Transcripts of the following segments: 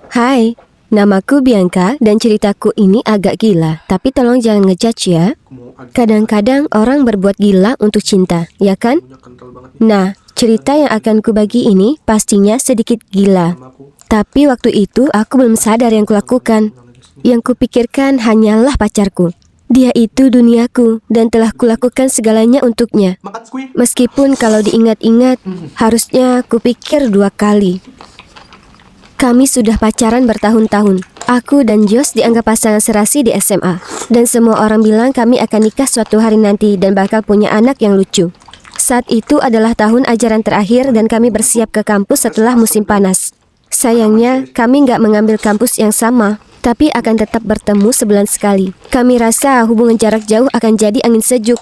Hai, namaku Bianca dan ceritaku ini agak gila, tapi tolong jangan ngejudge ya. Kadang-kadang orang berbuat gila untuk cinta, ya kan? Nah, cerita yang akan kubagi ini pastinya sedikit gila. Tapi waktu itu aku belum sadar yang kulakukan. Yang kupikirkan hanyalah pacarku. Dia itu duniaku dan telah kulakukan segalanya untuknya. Meskipun kalau diingat-ingat, harusnya kupikir 2 kali. Kami sudah pacaran bertahun-tahun. Aku dan Josh dianggap pasangan serasi di SMA. Dan semua orang bilang kami akan nikah suatu hari nanti dan bakal punya anak yang lucu. Saat itu adalah tahun ajaran terakhir dan kami bersiap ke kampus setelah musim panas. Sayangnya, kami nggak mengambil kampus yang sama, tapi akan tetap bertemu sebulan sekali. Kami rasa hubungan jarak jauh akan jadi angin sejuk.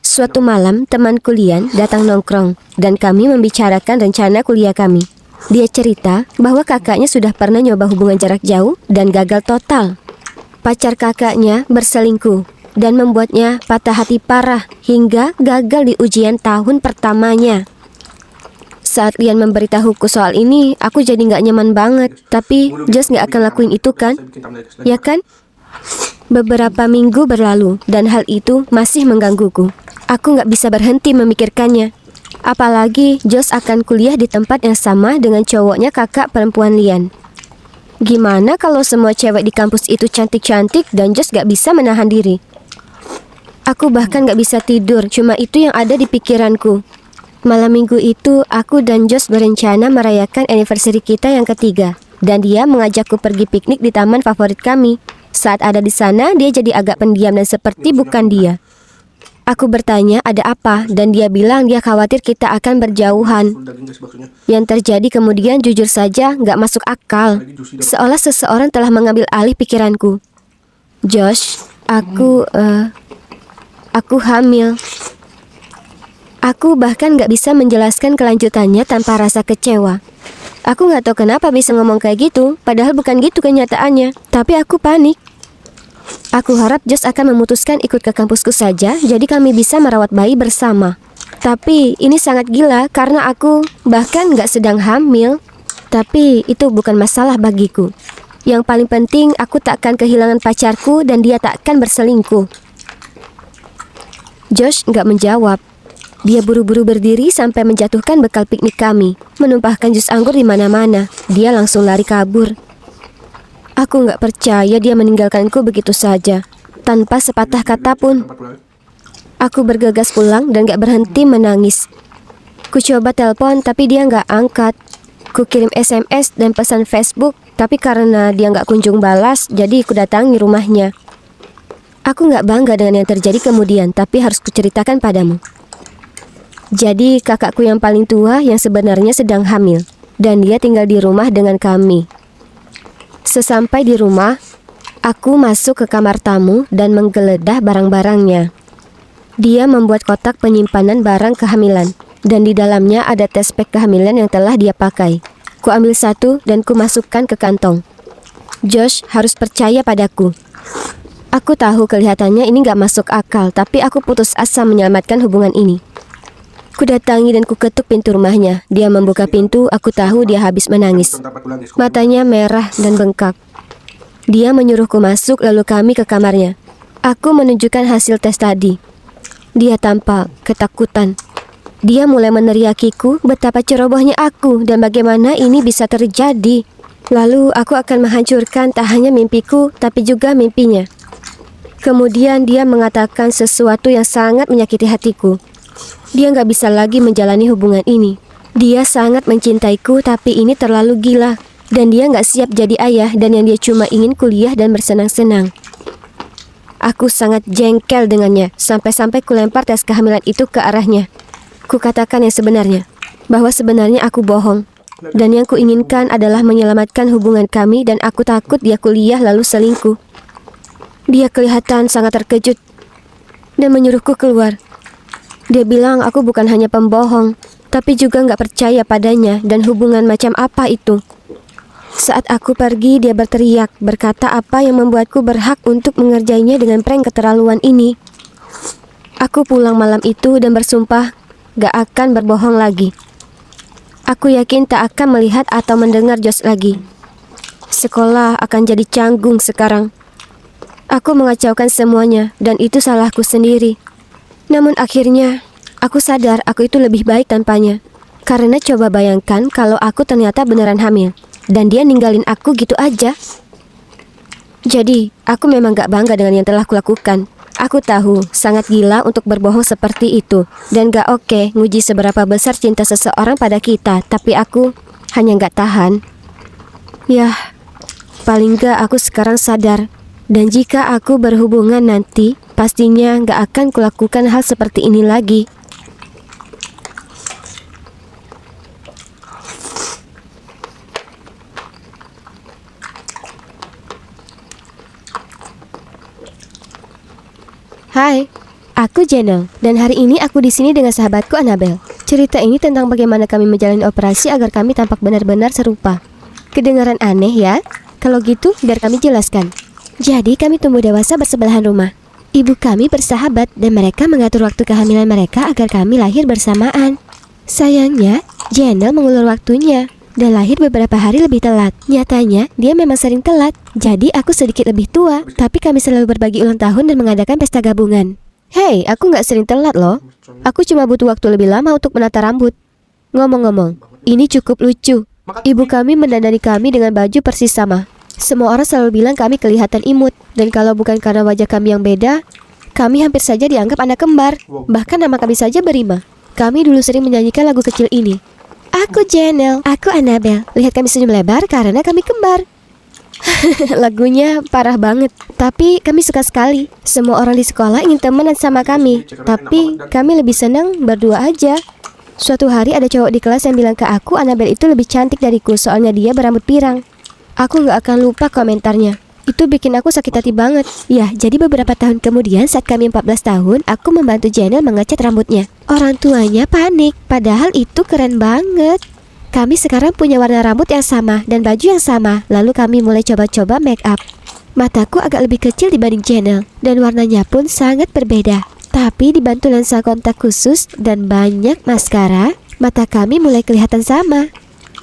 Suatu malam, teman kuliah datang nongkrong, dan kami membicarakan rencana kuliah kami. Dia cerita bahwa kakaknya sudah pernah nyoba hubungan jarak jauh dan gagal total. Pacar kakaknya berselingkuh dan membuatnya patah hati parah hingga gagal di ujian tahun pertamanya. Saat Lian memberitahuku soal ini, aku jadi nggak nyaman banget. Tapi Josh nggak akan lakuin itu kan? Ya kan? Beberapa minggu berlalu dan hal itu masih menggangguku. Aku nggak bisa berhenti memikirkannya. Apalagi Josh akan kuliah di tempat yang sama dengan cowoknya kakak perempuan Lian. Gimana kalau semua cewek di kampus itu cantik-cantik dan Josh gak bisa menahan diri? Aku bahkan gak bisa tidur, cuma itu yang ada di pikiranku. Malam minggu itu, aku dan Josh berencana merayakan anniversary kita yang ketiga. Dan dia mengajakku pergi piknik di taman favorit kami. Saat ada di sana, dia jadi agak pendiam dan seperti bukan dia. Aku bertanya ada apa, dan dia bilang dia khawatir kita akan berjauhan. Yang terjadi kemudian jujur saja nggak masuk akal. Seolah seseorang telah mengambil alih pikiranku. Josh, aku hamil. Aku bahkan nggak bisa menjelaskan kelanjutannya tanpa rasa kecewa. Aku nggak tahu kenapa bisa ngomong kayak gitu, padahal bukan gitu kenyataannya. Tapi aku panik. Aku harap Josh akan memutuskan ikut ke kampusku saja, jadi kami bisa merawat bayi bersama. Tapi ini sangat gila karena aku bahkan nggak sedang hamil. Tapi itu bukan masalah bagiku. Yang paling penting aku tak akan kehilangan pacarku dan dia tak akan berselingkuh. Josh nggak menjawab. Dia buru-buru berdiri sampai menjatuhkan bekal piknik kami, menumpahkan jus anggur di mana-mana. Dia langsung lari kabur. Aku nggak percaya dia meninggalkanku begitu saja, tanpa sepatah kata pun. Aku bergegas pulang dan nggak berhenti menangis. Ku coba telepon tapi dia nggak angkat. Ku kirim SMS dan pesan Facebook, tapi karena dia nggak kunjung balas, jadi ku datangi rumahnya. Aku nggak bangga dengan yang terjadi kemudian, tapi harus kuceritakan padamu. Jadi kakakku yang paling tua yang sebenarnya sedang hamil, dan dia tinggal di rumah dengan kami. Sesampai di rumah, aku masuk ke kamar tamu dan menggeledah barang-barangnya. Dia membuat kotak penyimpanan barang kehamilan, dan di dalamnya ada tes pack kehamilan yang telah dia pakai. Ku ambil satu dan ku masukkan ke kantong. Josh harus percaya padaku. Aku tahu kelihatannya ini gak masuk akal, tapi aku putus asa menyelamatkan hubungan ini. Ku datangi dan ku ketuk pintu rumahnya. Dia membuka pintu, aku tahu dia habis menangis. Matanya merah dan bengkak. Dia menyuruhku masuk, lalu kami ke kamarnya. Aku menunjukkan hasil tes tadi. Dia tampak ketakutan. Dia mulai meneriakiku betapa cerobohnya aku dan bagaimana ini bisa terjadi. Lalu aku akan menghancurkan tak hanya mimpiku, tapi juga mimpinya. Kemudian dia mengatakan sesuatu yang sangat menyakiti hatiku. Dia nggak bisa lagi menjalani hubungan ini. Dia sangat mencintaiku, tapi ini terlalu gila. Dan dia nggak siap jadi ayah, dan yang dia cuma ingin kuliah dan bersenang-senang. Aku sangat jengkel dengannya, sampai-sampai kulempar tes kehamilan itu ke arahnya. Kukatakan yang sebenarnya, bahwa sebenarnya aku bohong. Dan yang kuinginkan adalah menyelamatkan hubungan kami, dan aku takut dia kuliah lalu selingkuh. Dia kelihatan sangat terkejut dan menyuruhku keluar. Dia bilang aku bukan hanya pembohong, tapi juga nggak percaya padanya dan hubungan macam apa itu. Saat aku pergi, dia berteriak, berkata apa yang membuatku berhak untuk mengerjainya dengan prank keterlaluan ini. Aku pulang malam itu dan bersumpah gak akan berbohong lagi. Aku yakin tak akan melihat atau mendengar Josh lagi. Sekolah akan jadi canggung sekarang. Aku mengacaukan semuanya dan itu salahku sendiri. Namun akhirnya aku sadar aku itu lebih baik tanpanya. Karena coba bayangkan kalau aku ternyata beneran hamil dan dia ninggalin aku gitu aja. Jadi aku memang gak bangga dengan yang telah kulakukan. Aku tahu sangat gila untuk berbohong seperti itu dan gak oke nguji seberapa besar cinta seseorang pada kita. Tapi aku hanya gak tahan. Yah, paling gak aku sekarang sadar. Dan jika aku berhubungan nanti, pastinya gak akan kulakukan hal seperti ini lagi. Hai, aku Janelle dan hari ini aku di sini dengan sahabatku Annabelle. Cerita ini tentang bagaimana kami menjalani operasi agar kami tampak benar-benar serupa. Kedengaran aneh ya? Kalau gitu, biar kami jelaskan. Jadi kami tumbuh dewasa bersebelahan rumah. Ibu kami bersahabat dan mereka mengatur waktu kehamilan mereka agar kami lahir bersamaan. Sayangnya, Janelle mengulur waktunya dan lahir beberapa hari lebih telat. Nyatanya, dia memang sering telat. Jadi aku sedikit lebih tua, tapi kami selalu berbagi ulang tahun dan mengadakan pesta gabungan. Hei, aku nggak sering telat loh. Aku cuma butuh waktu lebih lama untuk menata rambut. Ngomong-ngomong, ini cukup lucu. Ibu kami mendandani kami dengan baju persis sama. Semua orang selalu bilang kami kelihatan imut. Dan kalau bukan karena wajah kami yang beda, kami hampir saja dianggap anak kembar. Bahkan nama kami saja berima. Kami dulu sering menyanyikan lagu kecil ini. Aku Janelle, aku Annabelle. Lihat kami senyum lebar karena kami kembar. Lagunya parah banget, tapi kami suka sekali. Semua orang di sekolah ingin temenan sama kami, tapi kami lebih senang berdua aja. Suatu hari ada cowok di kelas yang bilang ke aku Annabelle itu lebih cantik dariku soalnya dia berambut pirang. Aku gak akan lupa komentarnya. Itu bikin aku sakit hati banget. Ya, jadi beberapa tahun kemudian saat kami 14 tahun, aku membantu Janelle mengecat rambutnya. Orang tuanya panik, padahal itu keren banget. Kami sekarang punya warna rambut yang sama dan baju yang sama. Lalu kami mulai coba-coba make up. Mataku agak lebih kecil dibanding Janelle dan warnanya pun sangat berbeda. Tapi dibantu lensa kontak khusus dan banyak maskara, mata kami mulai kelihatan sama.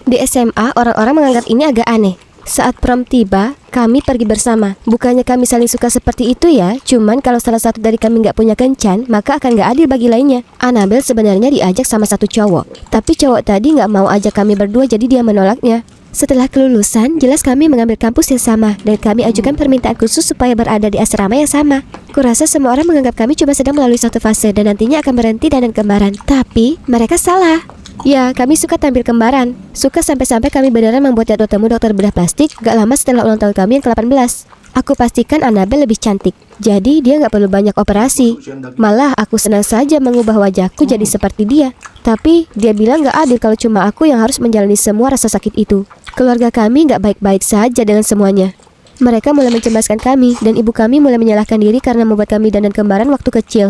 Di SMA, orang-orang menganggap ini agak aneh. Saat prom tiba, kami pergi bersama. Bukannya kami saling suka seperti itu ya, cuman kalau salah satu dari kami nggak punya kencan, maka akan nggak adil bagi lainnya. Annabelle sebenarnya diajak sama satu cowok, tapi cowok tadi nggak mau ajak kami berdua, jadi dia menolaknya. Setelah kelulusan, jelas kami mengambil kampus yang sama, dan kami ajukan permintaan khusus supaya berada di asrama yang sama. Kurasa semua orang menganggap kami cuma sedang melalui suatu fase dan nantinya akan berhenti dan kembaran. Tapi, mereka salah. Ya, kami suka tampil kembaran. Suka sampai-sampai kami beneran membuat jadwal temu dokter bedah plastik gak lama setelah ulang tahun kami yang ke-18. Aku pastikan Annabelle lebih cantik, jadi dia gak perlu banyak operasi. Malah aku senang saja mengubah wajahku jadi seperti dia. Tapi dia bilang gak adil kalau cuma aku yang harus menjalani semua rasa sakit itu. Keluarga kami gak baik-baik saja dengan semuanya. Mereka mulai mencemaskan kami, dan ibu kami mulai menyalahkan diri karena membuat kami dandan kembaran waktu kecil.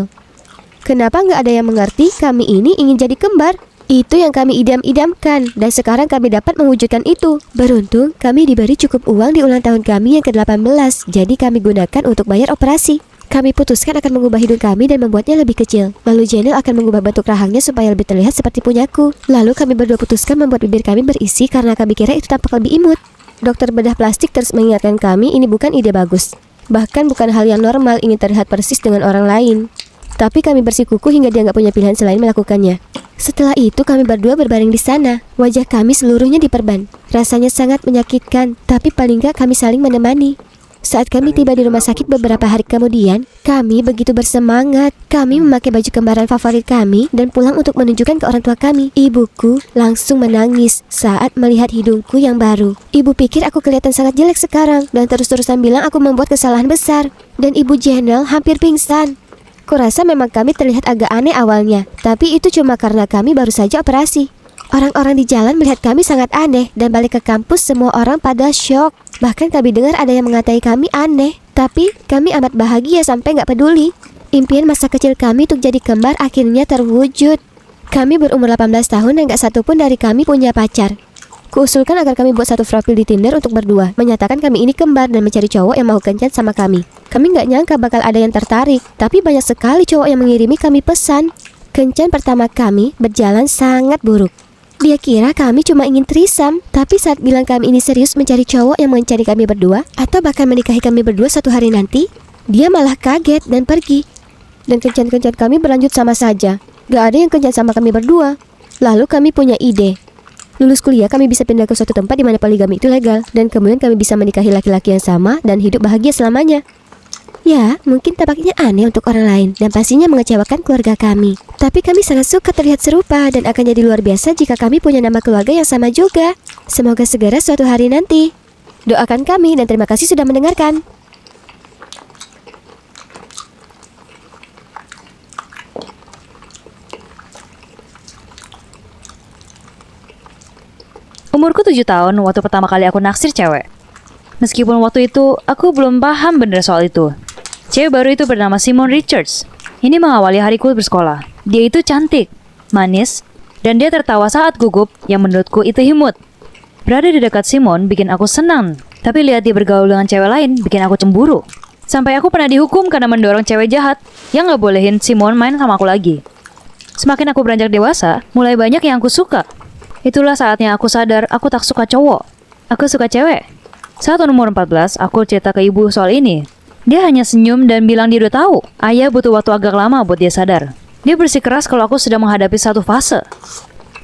Kenapa gak ada yang mengerti kami ini ingin jadi kembar? Itu yang kami idam-idamkan, dan sekarang kami dapat mewujudkan itu. Beruntung, kami diberi cukup uang di ulang tahun kami yang ke-18, jadi kami gunakan untuk bayar operasi. Kami putuskan akan mengubah hidung kami dan membuatnya lebih kecil. Lalu Janelle akan mengubah bentuk rahangnya supaya lebih terlihat seperti punyaku. Lalu kami berdua putuskan membuat bibir kami berisi karena kami kira itu tampak lebih imut. Dokter bedah plastik terus mengingatkan kami ini bukan ide bagus. Bahkan bukan hal yang normal ingin terlihat persis dengan orang lain. Tapi kami bersikukuh hingga dia nggak punya pilihan selain melakukannya. Setelah itu kami berdua berbaring di sana. Wajah kami seluruhnya diperban. Rasanya sangat menyakitkan, tapi paling nggak kami saling menemani. Saat kami tiba di rumah sakit beberapa hari kemudian, kami begitu bersemangat. Kami memakai baju kembaran favorit kami dan pulang untuk menunjukkan ke orang tua kami. Ibuku langsung menangis saat melihat hidungku yang baru. Ibu pikir aku kelihatan sangat jelek sekarang dan terus-terusan bilang aku membuat kesalahan besar. Dan ibu Janelle hampir pingsan. Kurasa memang kami terlihat agak aneh awalnya, tapi itu cuma karena kami baru saja operasi. Orang-orang di jalan melihat kami sangat aneh dan balik ke kampus semua orang pada syok. Bahkan kami dengar ada yang mengatai kami aneh, tapi kami amat bahagia sampai nggak peduli. Impian masa kecil kami untuk jadi kembar akhirnya terwujud. Kami berumur 18 tahun dan nggak satupun dari kami punya pacar. Kuusulkan agar kami buat satu profil di Tinder untuk berdua, menyatakan kami ini kembar dan mencari cowok yang mau kencan sama kami. Kami nggak nyangka bakal ada yang tertarik, tapi banyak sekali cowok yang mengirimi kami pesan. Kencan pertama kami berjalan sangat buruk. Dia kira kami cuma ingin threesome, tapi saat bilang kami ini serius mencari cowok yang mencari kami berdua, atau bahkan menikahi kami berdua suatu hari nanti, dia malah kaget dan pergi. Dan kencan-kencan kami berlanjut sama saja. Gak ada yang kencan sama kami berdua. Lalu kami punya ide. Lulus kuliah kami bisa pindah ke suatu tempat di mana poligami itu legal, dan kemudian kami bisa menikahi laki-laki yang sama dan hidup bahagia selamanya. Ya, mungkin tampaknya aneh untuk orang lain dan pastinya mengecewakan keluarga kami. Tapi kami sangat suka terlihat serupa dan akan jadi luar biasa jika kami punya nama keluarga yang sama juga. Semoga segera suatu hari nanti. Doakan kami dan terima kasih sudah mendengarkan. Umurku 7 tahun waktu pertama kali aku naksir cewek. Meskipun waktu itu aku belum paham bener soal itu. Cewek baru itu bernama Simone Richards. Ini mengawali hariku bersekolah. Dia itu cantik, manis, dan dia tertawa saat gugup yang menurutku itu imut. Berada di dekat Simone bikin aku senang, tapi lihat dia bergaul dengan cewek lain bikin aku cemburu. Sampai aku pernah dihukum karena mendorong cewek jahat yang gak bolehin Simone main sama aku lagi. Semakin aku beranjak dewasa, mulai banyak yang aku suka. Itulah saatnya aku sadar aku tak suka cowok. Aku suka cewek. Saat umur 14, aku cerita ke ibu soal ini. Dia hanya senyum dan bilang dia udah tahu. Ayah butuh waktu agak lama buat dia sadar. Dia bersikeras kalau aku sedang menghadapi satu fase.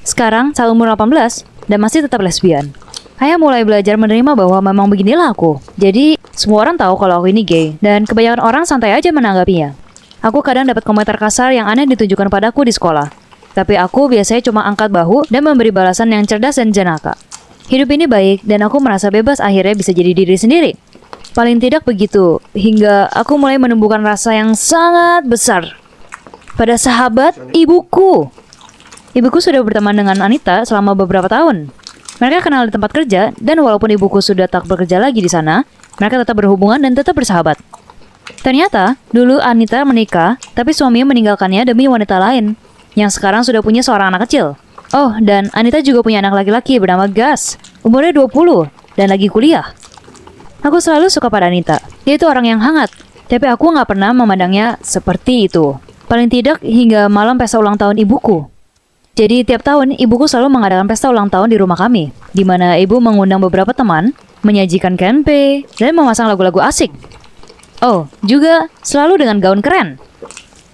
Sekarang, saat umur 18, dan masih tetap lesbian. Ayah mulai belajar menerima bahwa memang beginilah aku. Jadi, semua orang tahu kalau aku ini gay, dan kebanyakan orang santai aja menanggapinya. Aku kadang dapat komentar kasar yang aneh ditujukan padaku di sekolah. Tapi aku biasanya cuma angkat bahu dan memberi balasan yang cerdas dan jenaka. Hidup ini baik, dan aku merasa bebas akhirnya bisa jadi diri sendiri. Paling tidak begitu, hingga aku mulai menumbuhkan rasa yang sangat besar pada sahabat ibuku. Ibuku sudah berteman dengan Anita selama beberapa tahun. Mereka kenal di tempat kerja, dan walaupun ibuku sudah tak bekerja lagi di sana, mereka tetap berhubungan dan tetap bersahabat. Ternyata, dulu Anita menikah, tapi suaminya meninggalkannya demi wanita lain, yang sekarang sudah punya seorang anak kecil. Oh, dan Anita juga punya anak laki-laki bernama Gus, umurnya 20, dan lagi kuliah. Aku selalu suka pada Anita. Dia itu orang yang hangat, tapi aku nggak pernah memandangnya seperti itu. Paling tidak hingga malam pesta ulang tahun ibuku. Jadi tiap tahun ibuku selalu mengadakan pesta ulang tahun di rumah kami, di mana ibu mengundang beberapa teman, menyajikan canapé, dan memasang lagu-lagu asik. Oh, juga selalu dengan gaun keren.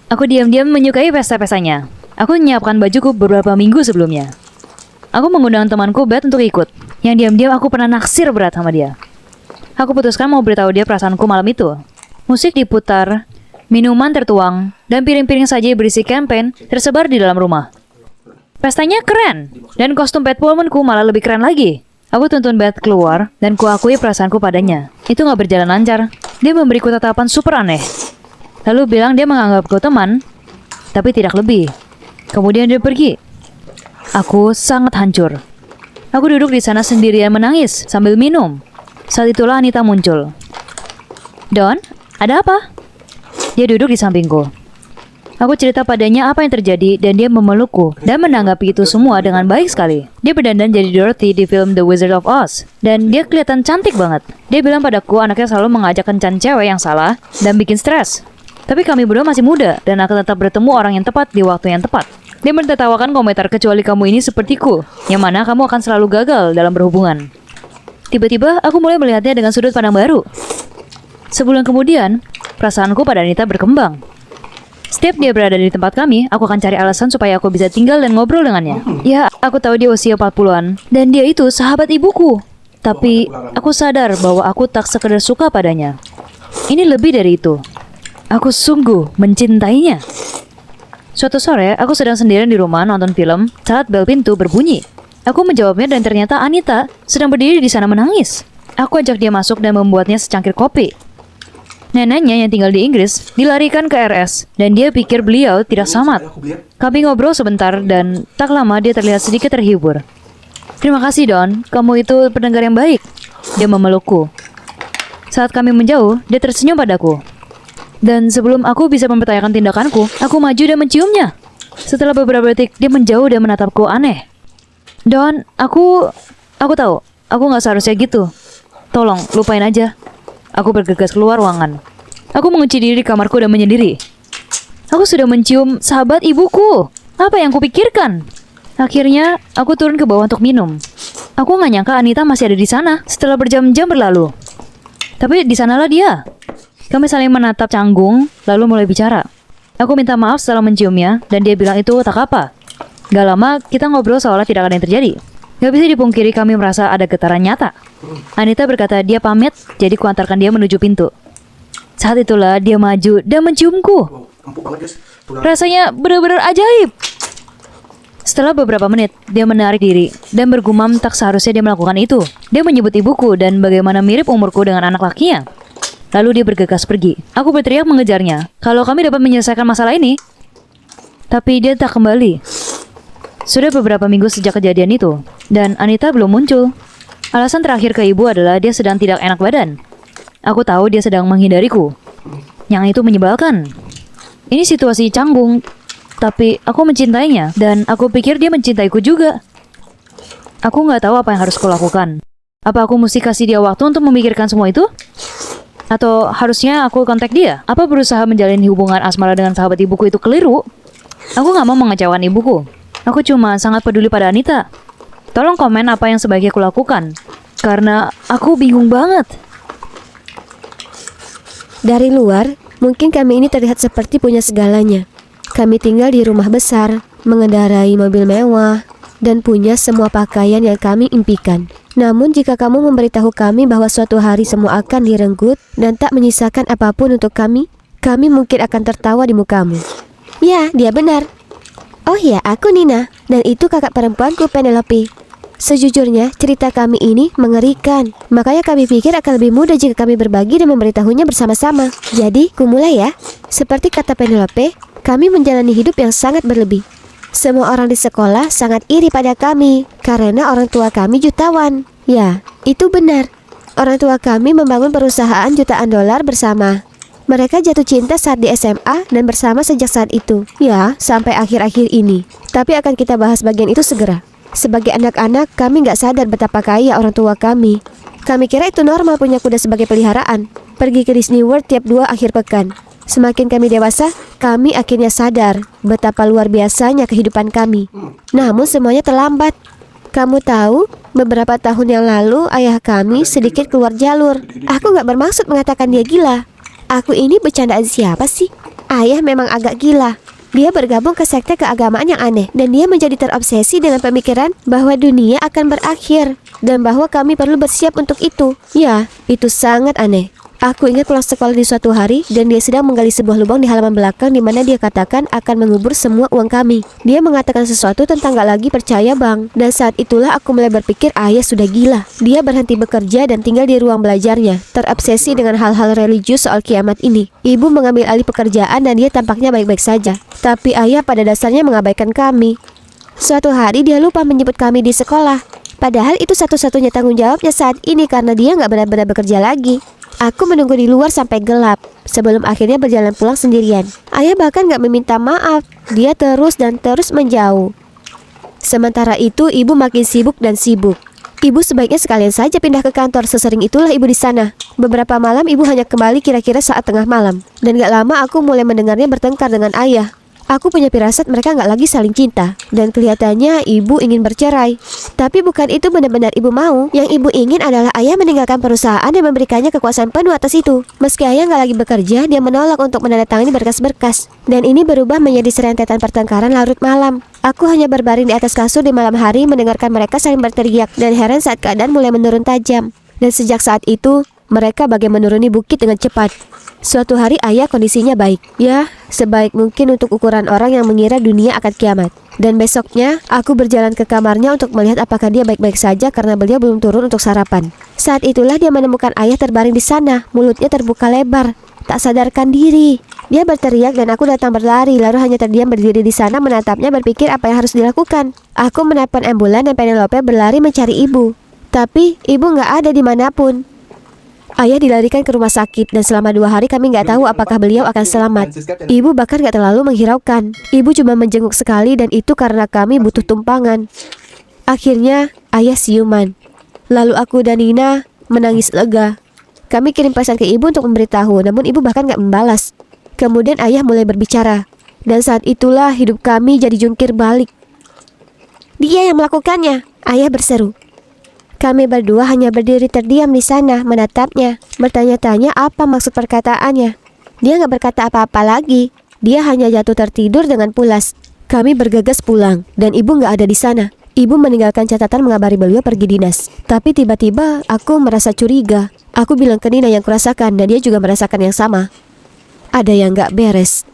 Aku diam-diam menyukai pesta-pestanya. Aku menyiapkan bajuku beberapa minggu sebelumnya. Aku mengundang temanku Beth untuk ikut. Yang diam-diam aku pernah naksir berat sama dia. Aku putuskan mau beritahu dia perasaanku malam itu. Musik diputar, minuman tertuang, dan piring-piring saja berisi campaign tersebar di dalam rumah. Pestanya keren, dan kostum Beth Pullmanku malah lebih keren lagi. Aku tuntun Beth keluar, dan kuakui perasaanku padanya. Itu gak berjalan lancar. Dia memberiku tatapan super aneh. Lalu bilang dia menganggapku teman, tapi tidak lebih. Kemudian dia pergi. Aku sangat hancur. Aku duduk di sana sendirian menangis sambil minum. Saat itulah Anita muncul. Don, ada apa? Dia duduk di sampingku. Aku cerita padanya apa yang terjadi dan dia memelukku dan menanggapi itu semua dengan baik sekali. Dia berdandan jadi Dorothy di film The Wizard of Oz dan dia kelihatan cantik banget. Dia bilang padaku anaknya selalu mengajak kencan cewek yang salah dan bikin stres. Tapi kami berdua masih muda dan akan tetap bertemu orang yang tepat di waktu yang tepat. Dia mentertawakan komentar kecuali kamu ini sepertiku, yang mana kamu akan selalu gagal dalam berhubungan. Tiba-tiba, aku mulai melihatnya dengan sudut pandang baru. Sebulan kemudian, perasaanku pada Anita berkembang. Setiap dia berada di tempat kami, aku akan cari alasan supaya aku bisa tinggal dan ngobrol dengannya. Ya, aku tahu dia usia 40-an, dan dia itu sahabat ibuku. Tapi, aku sadar bahwa aku tak sekedar suka padanya. Ini lebih dari itu. Aku sungguh mencintainya. Suatu sore, aku sedang sendirian di rumah nonton film saat bel pintu berbunyi. Aku menjawabnya dan ternyata Anita sedang berdiri di sana menangis. Aku ajak dia masuk dan membuatnya secangkir kopi. Neneknya yang tinggal di Inggris dilarikan ke RS dan dia pikir beliau tidak selamat. Kami ngobrol sebentar dan tak lama dia terlihat sedikit terhibur. Terima kasih Don, kamu itu pendengar yang baik. Dia memelukku. Saat kami menjauh, dia tersenyum padaku. Dan sebelum aku bisa mempertanyakan tindakanku, aku maju dan menciumnya. Setelah beberapa detik, dia menjauh dan menatapku aneh. Don, aku tahu, aku gak seharusnya gitu. Tolong, lupain aja. Aku bergegas keluar ruangan. Aku mengunci diri di kamarku dan menyendiri. Aku sudah mencium sahabat ibuku. Apa yang kupikirkan? Akhirnya, aku turun ke bawah untuk minum. Aku nggak nyangka Anita masih ada di sana setelah berjam-jam berlalu. Tapi di sanalah dia. Kami saling menatap canggung, lalu mulai bicara. Aku minta maaf setelah menciumnya, dan dia bilang itu tak apa. Gak lama, kita ngobrol seolah tidak ada yang terjadi. Gak bisa dipungkiri kami merasa ada getaran nyata. Anita berkata dia pamit, jadi kuantarkan dia menuju pintu. Saat itulah dia maju dan menciumku. Rasanya benar-benar ajaib. Setelah beberapa menit, dia menarik diri dan bergumam tak seharusnya dia melakukan itu. Dia menyebut ibuku dan bagaimana mirip umurku dengan anak lakinya. Lalu dia bergegas pergi. Aku berteriak mengejarnya kalau kami dapat menyelesaikan masalah ini. Tapi dia tak kembali. Sudah beberapa minggu sejak kejadian itu, dan Anita belum muncul. Alasan terakhir ke ibu adalah dia sedang tidak enak badan. Aku tahu dia sedang menghindariku. Yang itu menyebalkan. Ini situasi canggung. Tapi aku mencintainya, dan aku pikir dia mencintaiku juga. Aku nggak tahu apa yang harus kulakukan. Apa aku mesti kasih dia waktu untuk memikirkan semua itu? Atau harusnya aku kontak dia? Apa berusaha menjalin hubungan asmara dengan sahabat ibuku itu keliru? Aku nggak mau mengecewakan ibuku. Aku cuma sangat peduli pada Anita. Tolong komen apa yang sebaiknya kulakukan. Karena aku bingung banget. Dari luar, mungkin kami ini terlihat seperti punya segalanya. Kami tinggal di rumah besar, mengendarai mobil mewah, dan punya semua pakaian yang kami impikan. Namun jika kamu memberitahu kami bahwa suatu hari semua akan direnggut dan tak menyisakan apapun untuk kami mungkin akan tertawa di mukamu. Ya, dia benar. Oh ya, aku Nina, dan itu kakak perempuanku Penelope. Sejujurnya, cerita kami ini mengerikan. Makanya kami pikir akan lebih mudah jika kami berbagi dan memberitahunya bersama-sama. Jadi, kumulai ya. Seperti kata Penelope, kami menjalani hidup yang sangat berlebih. Semua orang di sekolah sangat iri pada kami karena orang tua kami jutawan. Ya, itu benar. Orang tua kami membangun perusahaan jutaan dolar bersama. Mereka jatuh cinta saat di SMA dan bersama sejak saat itu. Ya, sampai akhir-akhir ini. Tapi akan kita bahas bagian itu segera. Sebagai anak-anak, kami nggak sadar betapa kaya orang tua kami. Kami kira itu normal punya kuda sebagai peliharaan. Pergi ke Disney World tiap 2 akhir pekan. Semakin kami dewasa, kami akhirnya sadar betapa luar biasanya kehidupan kami. Namun semuanya terlambat. Kamu tahu, beberapa tahun yang lalu ayah kami sedikit keluar jalur. Aku nggak bermaksud mengatakan dia gila. Aku ini bercandaan siapa sih? Ayah memang agak gila. Dia bergabung ke sekte keagamaan yang aneh, dan dia menjadi terobsesi dengan pemikiran bahwa dunia akan berakhir dan bahwa kami perlu bersiap untuk itu. Ya, itu sangat aneh. Aku ingat pulang sekolah di suatu hari dan dia sedang menggali sebuah lubang di halaman belakang di mana dia katakan akan mengubur semua uang kami. Dia mengatakan sesuatu tentang gak lagi percaya bang. Dan saat itulah aku mulai berpikir ayah sudah gila. Dia berhenti bekerja dan tinggal di ruang belajarnya, terobsesi dengan hal-hal religius soal kiamat ini. Ibu mengambil alih pekerjaan dan dia tampaknya baik-baik saja. Tapi ayah pada dasarnya mengabaikan kami. Suatu hari dia lupa menjemput kami di sekolah. Padahal itu satu-satunya tanggung jawabnya saat ini karena dia gak benar-benar bekerja lagi. Aku menunggu di luar sampai gelap, sebelum akhirnya berjalan pulang sendirian. Ayah bahkan gak meminta maaf, dia terus dan terus menjauh. Sementara itu, ibu makin sibuk dan sibuk. Ibu sebaiknya sekalian saja pindah ke kantor, sesering itulah ibu di sana. Beberapa malam ibu hanya kembali kira-kira saat tengah malam. Dan gak lama aku mulai mendengarnya bertengkar dengan ayah. Aku punya firasat mereka gak lagi saling cinta. Dan kelihatannya ibu ingin bercerai. Tapi bukan itu benar-benar ibu mau. Yang ibu ingin adalah ayah meninggalkan perusahaan dan memberikannya kekuasaan penuh atas itu. Meski ayah gak lagi bekerja, dia menolak untuk menandatangani berkas-berkas. Dan ini berubah menjadi serentetan pertengkaran larut malam. Aku hanya berbaring di atas kasur di malam hari mendengarkan mereka saling berteriak dan heran saat keadaan mulai menurun tajam. Dan sejak saat itu, mereka bagai menuruni bukit dengan cepat. Suatu hari ayah kondisinya baik. Ya, sebaik mungkin untuk ukuran orang yang mengira dunia akan kiamat. Dan besoknya, aku berjalan ke kamarnya untuk melihat apakah dia baik-baik saja karena beliau belum turun untuk sarapan. Saat itulah dia menemukan ayah terbaring di sana, mulutnya terbuka lebar, tak sadarkan diri. Dia berteriak dan aku datang berlari, lalu hanya terdiam berdiri di sana menatapnya berpikir apa yang harus dilakukan. Aku menelpon ambulan dan Penelope berlari mencari ibu. Tapi, ibu nggak ada dimanapun. Ayah dilarikan ke rumah sakit dan selama 2 hari kami nggak tahu apakah beliau akan selamat. Ibu bahkan nggak terlalu menghiraukan. Ibu cuma menjenguk sekali dan itu karena kami butuh tumpangan. Akhirnya ayah siuman. Lalu aku dan Nina menangis lega. Kami kirim pesan ke ibu untuk memberitahu, namun ibu bahkan nggak membalas. Kemudian ayah mulai berbicara. Dan saat itulah hidup kami jadi jungkir balik. Dia yang melakukannya, ayah berseru. Kami berdua hanya berdiri terdiam di sana menatapnya, bertanya-tanya apa maksud perkataannya. Dia nggak berkata apa-apa lagi. Dia hanya jatuh tertidur dengan pulas. Kami bergegas pulang dan ibu nggak ada di sana. Ibu meninggalkan catatan mengabari beliau pergi dinas. Tapi tiba-tiba aku merasa curiga. Aku bilang ke Nina yang kurasakan dan dia juga merasakan yang sama. Ada yang nggak beres.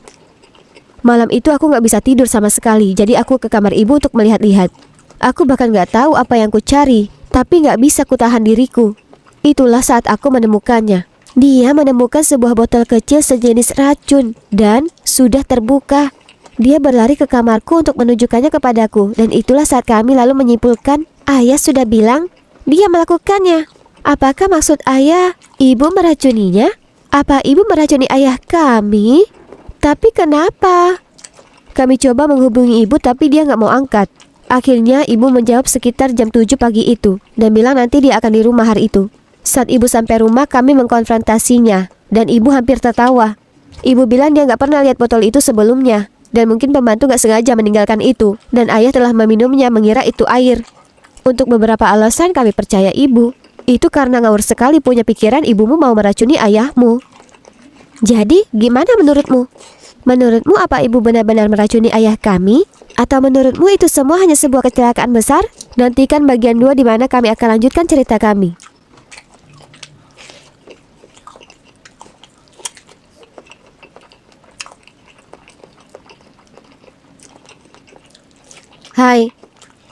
Malam itu aku nggak bisa tidur sama sekali. Jadi aku ke kamar ibu untuk melihat-lihat. Aku bahkan nggak tahu apa yang ku cari. Tapi nggak bisa kutahan diriku. Itulah saat aku menemukannya. Dia menemukan sebuah botol kecil sejenis racun dan sudah terbuka. Dia berlari ke kamarku untuk menunjukkannya kepadaku. Dan itulah saat kami lalu menyimpulkan, ayah sudah bilang dia melakukannya. Apakah maksud ayah ibu meracuninya? Apa ibu meracuni ayah kami? Tapi kenapa? Kami coba menghubungi ibu tapi dia nggak mau angkat. Akhirnya ibu menjawab sekitar jam 7 pagi itu dan bilang nanti dia akan di rumah hari itu. Saat ibu sampai rumah kami mengkonfrontasinya dan ibu hampir tertawa. Ibu bilang dia nggak pernah lihat botol itu sebelumnya dan mungkin pembantu nggak sengaja meninggalkan itu dan ayah telah meminumnya mengira itu air. Untuk beberapa alasan kami percaya ibu. Itu karena ngawur sekali punya pikiran ibumu mau meracuni ayahmu. Jadi gimana menurutmu? Menurutmu apa ibu benar-benar meracuni ayah kami? Atau menurutmu itu semua hanya sebuah kecelakaan besar? Nantikan bagian 2 di mana kami akan lanjutkan cerita kami. Hai,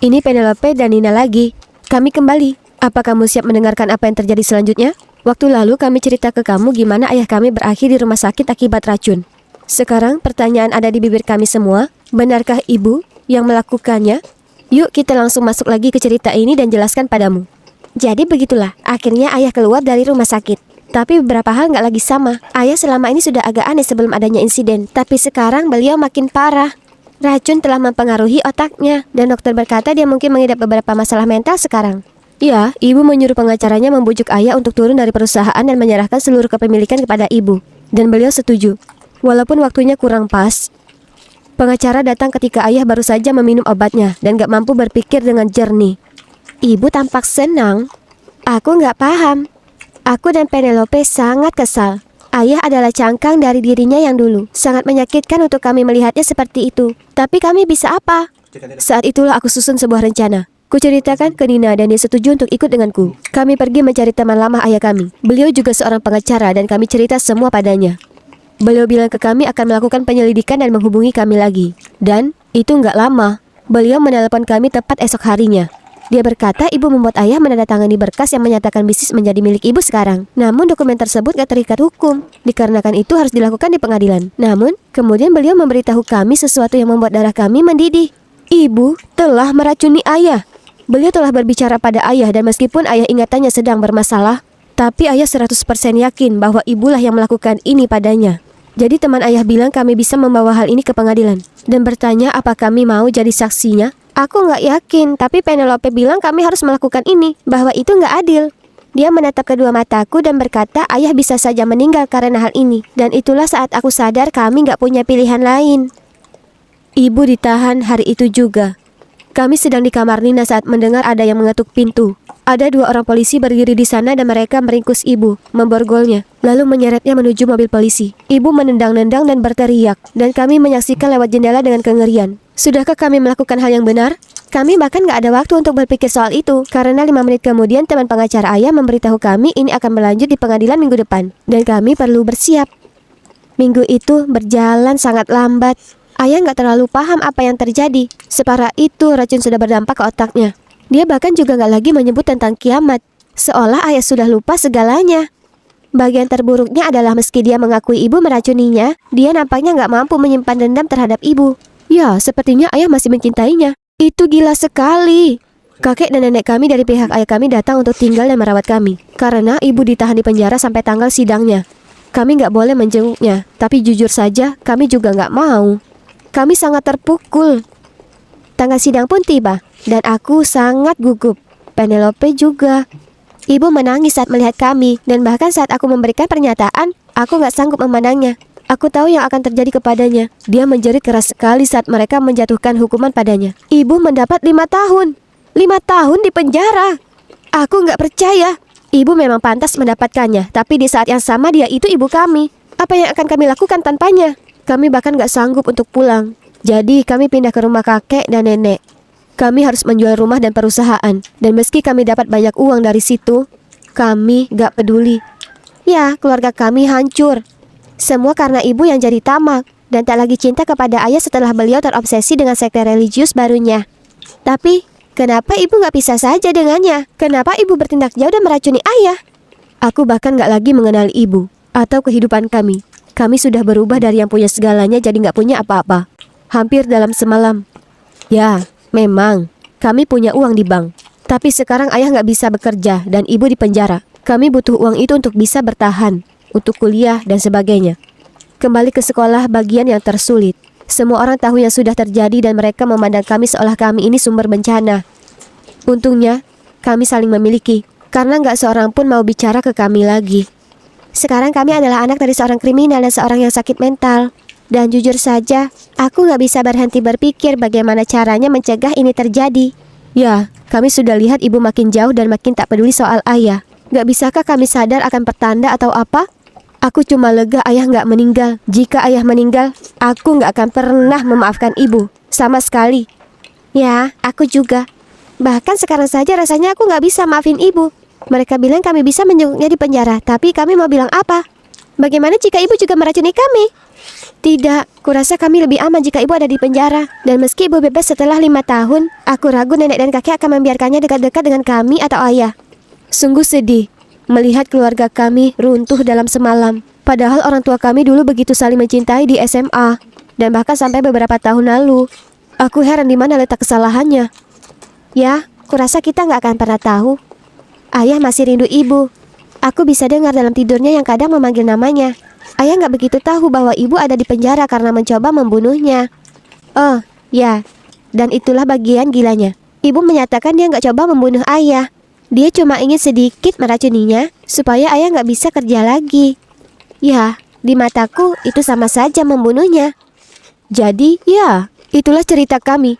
ini Penelope dan Nina lagi. Kami kembali. Apa kamu siap mendengarkan apa yang terjadi selanjutnya? Waktu lalu kami cerita ke kamu gimana ayah kami berakhir di rumah sakit akibat racun. Sekarang pertanyaan ada di bibir kami semua. Benarkah ibu yang melakukannya? Yuk kita langsung masuk lagi ke cerita ini dan jelaskan padamu. Jadi begitulah, akhirnya ayah keluar dari rumah sakit. Tapi beberapa hal nggak lagi sama. Ayah selama ini sudah agak aneh sebelum adanya insiden. Tapi sekarang beliau makin parah. Racun telah mempengaruhi otaknya. Dan dokter berkata dia mungkin mengidap beberapa masalah mental sekarang. Ya, ibu menyuruh pengacaranya membujuk ayah untuk turun dari perusahaan dan menyerahkan seluruh kepemilikan kepada ibu. Dan beliau setuju. Walaupun waktunya kurang pas. Pengacara datang ketika ayah baru saja meminum obatnya dan gak mampu berpikir dengan jernih. Ibu tampak senang. Aku gak paham. Aku dan Penelope sangat kesal. Ayah adalah cangkang dari dirinya yang dulu. Sangat menyakitkan untuk kami melihatnya seperti itu. Tapi kami bisa apa? Saat itulah aku susun sebuah rencana. Kuceritakan ke Nina dan dia setuju untuk ikut denganku. Kami pergi mencari teman lama ayah kami. Beliau juga seorang pengacara dan kami cerita semua padanya. Beliau bilang ke kami akan melakukan penyelidikan dan menghubungi kami lagi. Dan itu nggak lama. Beliau menelepon kami tepat esok harinya. Dia berkata ibu membuat ayah menandatangani berkas yang menyatakan bisnis menjadi milik ibu sekarang. Namun dokumen tersebut gak terikat hukum. Dikarenakan itu harus dilakukan di pengadilan. Namun, kemudian beliau memberitahu kami sesuatu yang membuat darah kami mendidih. Ibu telah meracuni ayah. Beliau telah berbicara pada ayah dan meskipun ayah ingatannya sedang bermasalah, tapi ayah 100% yakin bahwa ibulah yang melakukan ini padanya. Jadi teman ayah bilang kami bisa membawa hal ini ke pengadilan dan bertanya apa kami mau jadi saksinya. Aku nggak yakin, tapi Penelope bilang kami harus melakukan ini, bahwa itu nggak adil. Dia menatap kedua mataku dan berkata ayah bisa saja meninggal karena hal ini. Dan itulah saat aku sadar kami nggak punya pilihan lain. Ibu ditahan hari itu juga. Kami sedang di kamar Nina saat mendengar ada yang mengetuk pintu. Ada 2 orang polisi berdiri di sana dan mereka meringkus ibu, memborgolnya, lalu menyeretnya menuju mobil polisi. Ibu menendang-nendang dan berteriak, dan kami menyaksikan lewat jendela dengan kengerian. Sudahkah kami melakukan hal yang benar? Kami bahkan gak ada waktu untuk berpikir soal itu, karena 5 menit kemudian teman pengacara ayah memberitahu kami ini akan berlanjut di pengadilan minggu depan, dan kami perlu bersiap. Minggu itu berjalan sangat lambat. Ayah gak terlalu paham apa yang terjadi. Separah itu racun sudah berdampak ke otaknya. Dia bahkan juga gak lagi menyebut tentang kiamat. Seolah ayah sudah lupa segalanya. Bagian terburuknya adalah meski dia mengakui ibu meracuninya, dia nampaknya gak mampu menyimpan dendam terhadap ibu. Ya, sepertinya ayah masih mencintainya. Itu gila sekali. Kakek dan nenek kami dari pihak ayah kami datang untuk tinggal dan merawat kami. Karena ibu ditahan di penjara sampai tanggal sidangnya. Kami gak boleh menjenguknya, tapi jujur saja kami juga gak mau. Kami sangat terpukul. Tanggal sidang pun tiba, dan aku sangat gugup. Penelope juga. Ibu menangis saat melihat kami, dan bahkan saat aku memberikan pernyataan, aku gak sanggup memandangnya. Aku tahu yang akan terjadi kepadanya. Dia menjerit keras sekali saat mereka menjatuhkan hukuman padanya. Ibu mendapat 5 tahun. 5 tahun di penjara. Aku nggak percaya. Ibu memang pantas mendapatkannya, tapi di saat yang sama dia itu ibu kami. Apa yang akan kami lakukan tanpanya? Kami bahkan nggak sanggup untuk pulang. Jadi kami pindah ke rumah kakek dan nenek. Kami harus menjual rumah dan perusahaan. Dan meski kami dapat banyak uang dari situ, kami nggak peduli. Ya, keluarga kami hancur. Semua karena ibu yang jadi tamak dan tak lagi cinta kepada ayah setelah beliau terobsesi dengan sekte religius barunya. Tapi, kenapa ibu nggak pisah saja dengannya? Kenapa ibu bertindak jauh dan meracuni ayah? Aku bahkan nggak lagi mengenal ibu atau kehidupan kami. Kami sudah berubah dari yang punya segalanya jadi nggak punya apa-apa. Hampir dalam semalam. Ya, memang kami punya uang di bank. Tapi sekarang ayah nggak bisa bekerja dan ibu di penjara. Kami butuh uang itu untuk bisa bertahan, untuk kuliah dan sebagainya. Kembali ke sekolah bagian yang tersulit. Semua orang tahu yang sudah terjadi dan mereka memandang kami seolah kami ini sumber bencana. Untungnya, kami saling memiliki, karena nggak seorang pun mau bicara ke kami lagi. Sekarang kami adalah anak dari seorang kriminal dan seorang yang sakit mental. Dan jujur saja, aku nggak bisa berhenti berpikir bagaimana caranya mencegah ini terjadi. Ya, kami sudah lihat ibu makin jauh dan makin tak peduli soal ayah. Nggak bisakah kami sadar akan pertanda atau apa? Aku cuma lega ayah nggak meninggal. Jika ayah meninggal, aku nggak akan pernah memaafkan ibu. Sama sekali. Ya, aku juga. Bahkan sekarang saja rasanya aku nggak bisa maafin ibu. Mereka bilang kami bisa menjenguknya di penjara, tapi kami mau bilang apa? Bagaimana jika ibu juga meracuni kami? Tidak, kurasa kami lebih aman jika ibu ada di penjara. Dan meski ibu bebas setelah 5 tahun, aku ragu nenek dan kakek akan membiarkannya dekat-dekat dengan kami atau ayah. Sungguh sedih melihat keluarga kami runtuh dalam semalam. Padahal orang tua kami dulu begitu saling mencintai di SMA. Dan bahkan sampai beberapa tahun lalu. Aku heran di mana letak kesalahannya. Ya, kurasa kita nggak akan pernah tahu. Ayah masih rindu ibu. Aku bisa dengar dalam tidurnya yang kadang memanggil namanya. Ayah nggak begitu tahu bahwa ibu ada di penjara karena mencoba membunuhnya. Oh, ya. Dan itulah bagian gilanya. Ibu menyatakan dia nggak coba membunuh ayah. Dia cuma ingin sedikit meracuninya supaya ayah nggak bisa kerja lagi. Ya, di mataku itu sama saja membunuhnya. Jadi, ya, itulah cerita kami.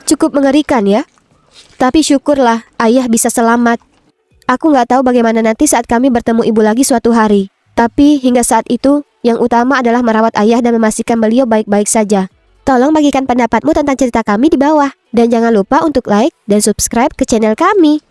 Cukup mengerikan ya. Tapi syukurlah ayah bisa selamat. Aku nggak tahu bagaimana nanti saat kami bertemu ibu lagi suatu hari. Tapi hingga saat itu, yang utama adalah merawat ayah dan memastikan beliau baik-baik saja. Tolong bagikan pendapatmu tentang cerita kami di bawah. Dan jangan lupa untuk like dan subscribe ke channel kami.